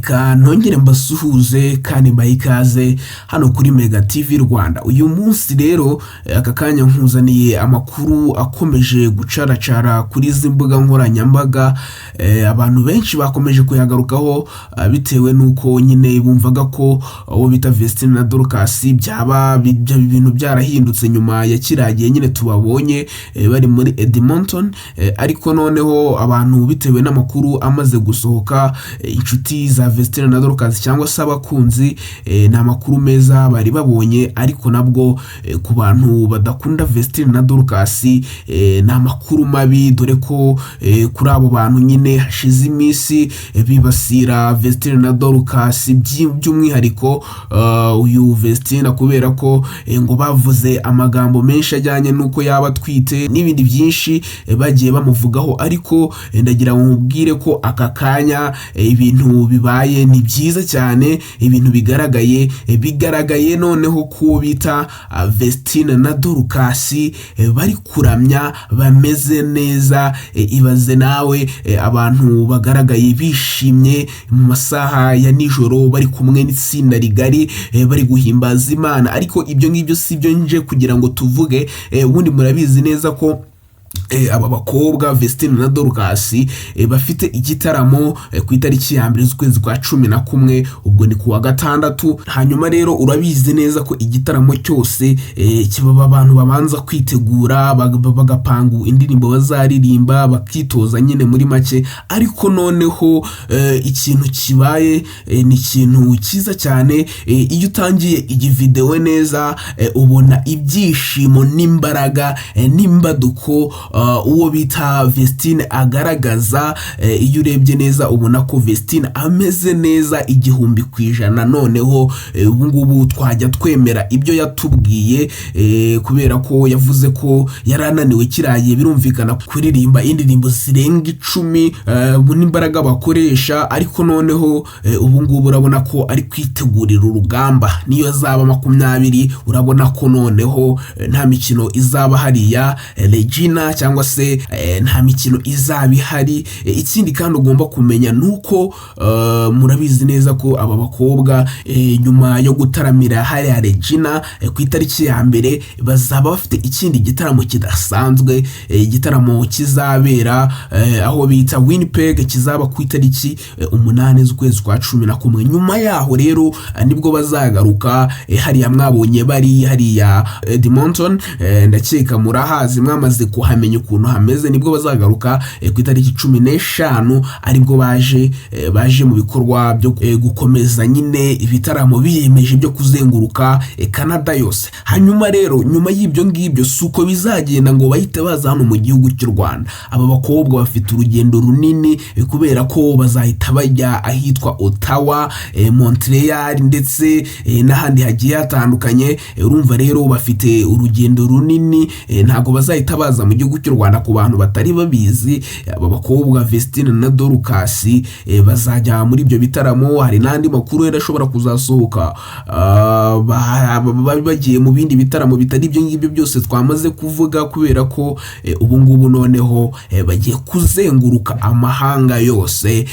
reka ntongere mbasuhuze kandi mbahe ikaze hano kuri Mega TV Rwanda. Uyu munsi rero aka kanya nkuzaniye amakuru akomeje gucaracara kuri izi mbuga nkoranyambaga. Abantu benshi bakomeje kuyagarukaho bitewe nuko nyine bumvaga ko uwo bita Vestine na Dorcas ibintu byarahindutse nyuma ya kiragiye nyine tubabonye bari muri Edmonton, ariko noneho abantu bitewe n'amakuru amaze gusohoka, inshuti za Vestine na Dorcas cyangwa se abakunzi, na makuru meza bari babonye, ariko nabwo ku bantu badakunda Vestine na Dorcas na makuru mabi, dore ko kuri abo bantu nyine hashize iminsi bibasira Vestine na Dorcas by'umwihariko uyu Vestine kubera ko ngo bavuze amagambo menshi ajyanye nuko yaba twite n'ibindi byinshi bagiye bamuvugaho. Ariko ndagira ngo mubwire ko aka kanya ibintu bibaye ni byiza cyane, ibintu bigaragaye noneho ko bita Vestine na Dorcas bari kuramya, bameze neza. Ibaze nawe abantu bagaragaye bishimye mu masaha ya nijoro bari kumwe n'itsinda rigari bari guhimbaza Imana. Ariko ibyo ngibyo sibyo nje kugira ngo tuvuge, ubundi murabizi neza ko aba bakobwa Vestine na Dorcas bafite igitaramo ku itariki ya mbere z'ukwezi kwa 11, ubwo ni kuwa gatandatu. Hanyuma rero urabizi neza ko igitaramo cyose kibaba abantu babanza kwitegura, bagapanga indirimbo bazaririmba, bakitoza nyine muri make. Ariko noneho ikintu kibaye ni ikintu cyiza cyane. Iyo utangiye iyi video neza ubona ibyishimo n'imbaraga n'imbaduko uwo bita Vestine agaragaza. Iyo urebye neza ubona ko Vestine ameze neza 100%. Noneho ubungubu twajya twemera ibyo yatubwiye, kubera ko yavuze ko yarananiwe kiragiye, birumvikana kuririmba indirimbo zirenga 10 n'imbaraga bakoresha. Ariko noneho ubungubu urabona ko ari kwitegurira urugamba, niyo zaba 20 urabona ko noneho nta mikino izaba hariya Regina cyangwa se nta mikino izaba ihari. Ikindi kandi ugomba kumenya nuko murabizi neza ko aba bakobwa nyuma yo gutaramira hariya Regina ku itariki ya mbere bazaba bafite ikindi gitaramo kidasanzwe, igitaramo kizabera aho bita Winnipeg, kizaba ku itariki 8 z'ukwezi kwa 11. Nyuma yaho rero nibwo bazagaruka hariya mwabonye bari hariya Edmonton, ndakeka murahazi mwamaze kuhamenya ukuntu hameze. Nibwo bazagaruka ku itariki 15, aribwo baje mu bikorwa byo gukomeza nyine ibitaramo biyemeje byo kuzenguruka Canada yose. Hanyuma rero nyuma y'ibyo ngibyo suko bizagenda ngo bahite baza hano mu gihugu cy'u Rwanda. Aba bakobwa bafite urugendo runini kubera ko bazahita bajya ahitwa Ottawa, Montreal ndetse n'ahandi hagiye hatandukanye. Urumva rero bafite urugendo runini, ntago bazahita baza mu gihugu cy'u Rwanda. Ku bantu batari babizi, aba bakobwa Vestine na Dorcas bazajya muri ibyo bitaramo. Hari n'andi makuru yarashobora kuzasohoka bagiye mu bindi bitaramo bitari ibyo ngibyo byose twamaze kuvuga, kubera ko ubungubu noneho bagiye kuzenguruka amahanga yose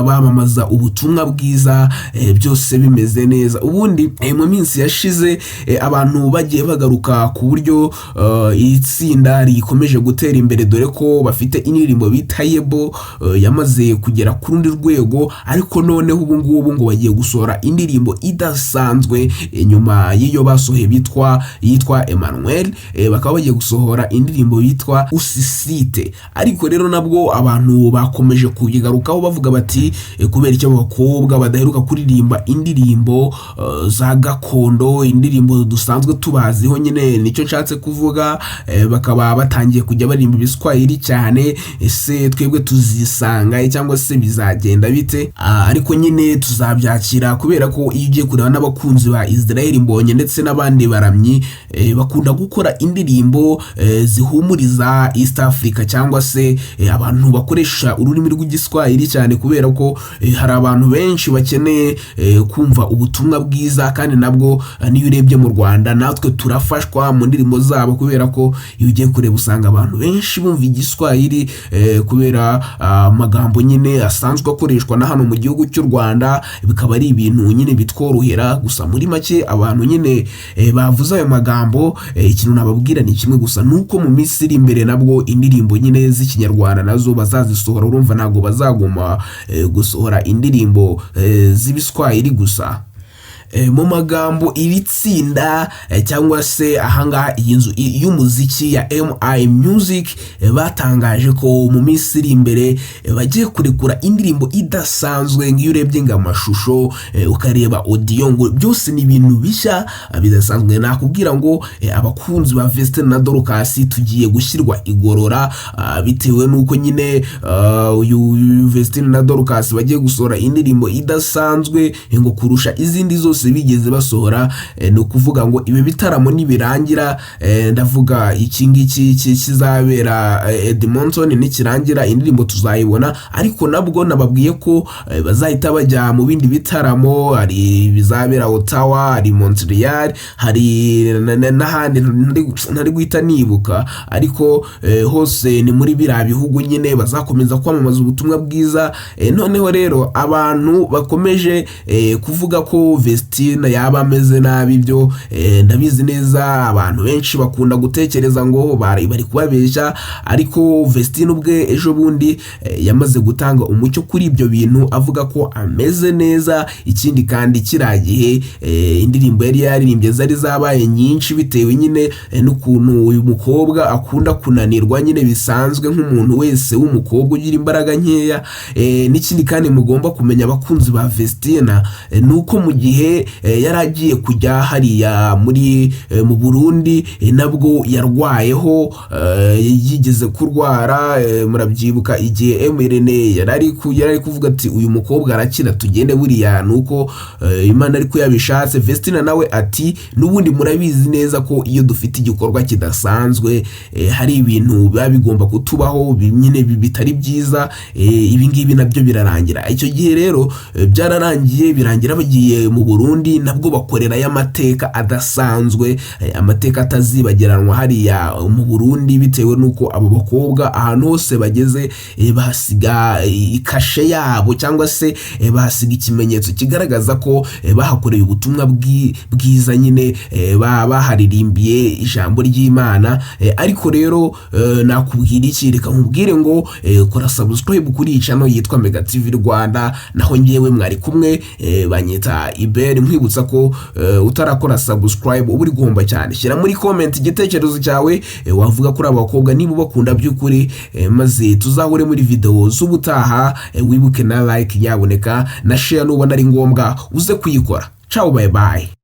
bamamaza ubutumwa bwiza, byose bimeze neza. Ubundi mu minsi yashize abantu bagiye bagaruka ku buryo itsinda rikomeje gutera imbere, dore ko bafite indirimbo bita Yebo yamaze kugera ku rundi rwego. Ariko noneho ubungubu ngo bagiye gusohora indirimbo idasanzwe nyuma y'iyo basohoye yitwa Emmanuel, bakaba bagiye gusohora indirimbo yitwa Usisite. Ariko rero nabwo abantu bakomeje kuyigarukaho bavuga bati kubera icyo abakobwa badaheruka kuririmba indirimbo za gakondo, indirimbo dusanzwe tubaziho nyine, nicyo nshatse kuvuga. Bakaba batangiye kujya barimba ibiswahili cyane. Ese twebwe tuzisanga cyangwa se bizagenda bite? Ariko nyine tuzabyakira, kubera ko iyo ugiye kureba n'abakunzi ba Israel Mbonye ndetse n'abandi baramyi bakunda gukora indirimbo zihumuriza East Africa cyangwa se abantu bakoresha ururimi rw'igiswahili cyane, kubera ko hari abantu benshi bakeneye kumva ubutumwa bwiza. kandi nabwo niyo urebye mu Rwanda natwe turafashwa mu ndirimbo zabo, kubera ko iyo ugiye kureba usanga ugasanga abantu benshi bumva igiswahili kubera amagambo nyine asanzwe akoreshwa na hano mu gihugu cy'u Rwanda, bikaba ari ibintu nyine bitworohera. Gusa muri make abantu nyine bavuze ayo magambo, ikintu nababwira ni kimwe gusa, nuko mu minsi iri imbere nabwo indirimbo nyine z'ikinyarwanda nazo bazazisohora. Urumva ntabwo bazaguma gusohora indirimbo z'ibiswahili gusa. Mu magambo ibitsinda cyangwa se ahangaha iyi nzu y'umuziki ya MIE Music batangaje ko mu minsi iri imbere bagiye kurekura indirimbo idasanzwe. Ngiyo urebye ngo amashusho ukareba audio, ngo byose ni ibintu bishya bidasanzwe. Nakubwira ngo abakunzi ba Vestine na Dorcas tugiye gushyirwa igorora bitewe nuko nyine uyu Vestine na Dorcas bagiye gusohora indirimbo idasanzwe ngo kurusha izindi zose bigeze basohora. No kuvuga ngo ibi bitaramo nibirangira, ndavuga iki ngiki kizabera Edmonton nikirangira indirimbo tuzayibona, ariko nabwo nababwiye ko bazahita bajya mu bindi bitaramo. Hari bizabera Ottawa, hari Montreal, hari n'ahandi ntari guhita nibuka, ariko hose ni muri biriya bihugu nyine bazakomeza kwamamaza ubutumwa bwiza. Noneho rero abantu bakomeje kuvuga ko Vestine yaba ameze nabi, byo ndabizi neza. Abantu benshi bakunda gutekereza ngo bari kubabeshya, ariko Vestine ubwe ejo bundi yamaze gutanga umucyo kuri ibyo bintu, avuga ko ameze neza. Ikindi kandi kiragihe indirimbo yari yaririmbye zari zabaye nyinshi bitewe nyine n'ukuntu uyu mukobwa akunda kunanirwa nyine bisanzwe nk'umuntu wese w'umukobwa ugira imbaraga nkeya. N'ikindi kandi mugomba kumenya abakunzi ba Vestine nuko mu gihe yaragiye kujya hariya mu Burundi nabwo yarwayeho, yigeze kurwara. Murabyibuka igihe MRN yarari kuvuga ati uyu mukobwa arakira tugende buriya nuko Imana ariko yabishatse. Vestine nawe ati nubundi murabizi neza ko iyo dufite igikorwa kidasanzwe hari ibintu biba bigomba kutubaho nyine bitari byiza. Ibi ngibi nabyo birarangira. Icyo gihe rero byararangiye, birangira bagiye mu Burundi nabwo bakorera y'amateka adasanzwe, amateka atazibagiranwa hariya mu Burundi, bitewe nuko abo bakobwa ahantu hose bageze bahasiga ikashe yabo cyangwa se bahasiga ikimenyetso kigaragaza ko bahakoreye ubutumwa bwiza nyine, baharirimbiye ijambo ry'Imana. Ariko rero nakubwira iki, reka nkubwire ngo kora subscribe kuri iyi channel yitwa Mega TV Rwanda. Naho ngewe mwari kumwe banyita Hubert. Nkwibutsa ko utarakora subscribe uba uri gomba cyane. Shyira muri comment igitekerezo cyawe, wavuga kuri abakobwa niba bakunda by'ukuri, maze tuzahure muri video z'ubutaha. Wibuke na like yaboneka na share nubona ari ngombwa uze kuyikora. Ciao, bye bye.